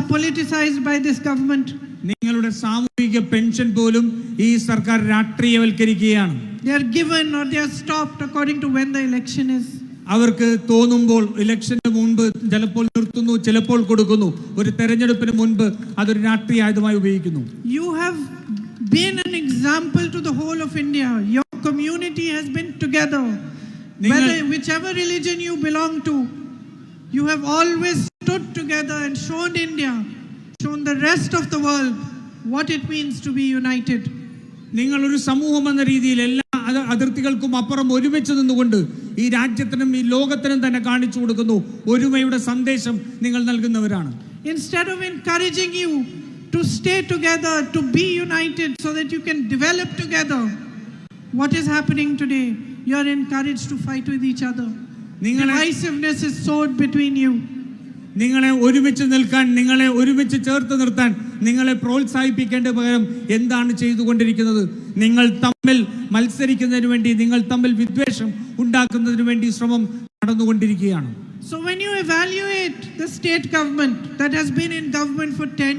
are politicized by this government. നിങ്ങളുടെ സാമൂഹിക pension പോലും ഈ സർക്കാർ രാഷ്ട്രീയവൽക്കരിക്കുകയാണ്. They are given or they are stopped according to when the election is. അവർക്ക് തോന്നുമ്പോൾ ഇലക്ഷന് മുൻപ് ചിലപ്പോൾ നിർത്തുന്നു, ചിലപ്പോൾ കൊടുക്കുന്നു. ഒരു തെരഞ്ഞെടുപ്പിന് മുൻപ് അതൊരു രാഷ്ട്രീയ ആയുധമായി ഉപയോഗിക്കുന്നു. You have been an example to the whole of India. Your community has been together. Whichever religion you belong to, you have always stood together and shown India, shown the rest of the world what it means to be united. നിങ്ങൾ ഒരു സമൂഹം എന്ന രീതിയിൽ എല്ലാ അതിർത്തികൾക്കും അപ്പുറം ഒരുമിച്ച് നിന്നുകൊണ്ട് ഈ രാജ്യത്തിനും ഈ ലോകത്തിനും തന്നെ കാണിച്ചു കൊടുക്കുന്നു ഒരുമയുടെ സന്ദേശം നിങ്ങൾ നൽകുന്നവരാണ്. Instead of encouraging you to stay together, to be united so that you can develop together, what is happening today? You are encouraged to fight with each other. Divisiveness is sowed between you. നിങ്ങളെ ഒരുമിച്ച് നിൽക്കാൻ, നിങ്ങളെ ഒരുമിച്ച് ചേർത്ത് നിർത്താൻ നിങ്ങളെ പ്രോത്സാഹിപ്പിക്കേണ്ട പകരം എന്താണ് ചെയ്തുകൊണ്ടിരിക്കുന്നത്? നിങ്ങൾ തമ്മിൽ മത്സരിക്കുന്നതിന് വേണ്ടി, നിങ്ങൾ തമ്മിൽ വിദ്വേഷം ഉണ്ടാക്കുന്നതിന് വേണ്ടി ശ്രമം നടന്നുകൊണ്ടിരിക്കുകയാണ്. So when you evaluate the state government that has been in government for 10 years,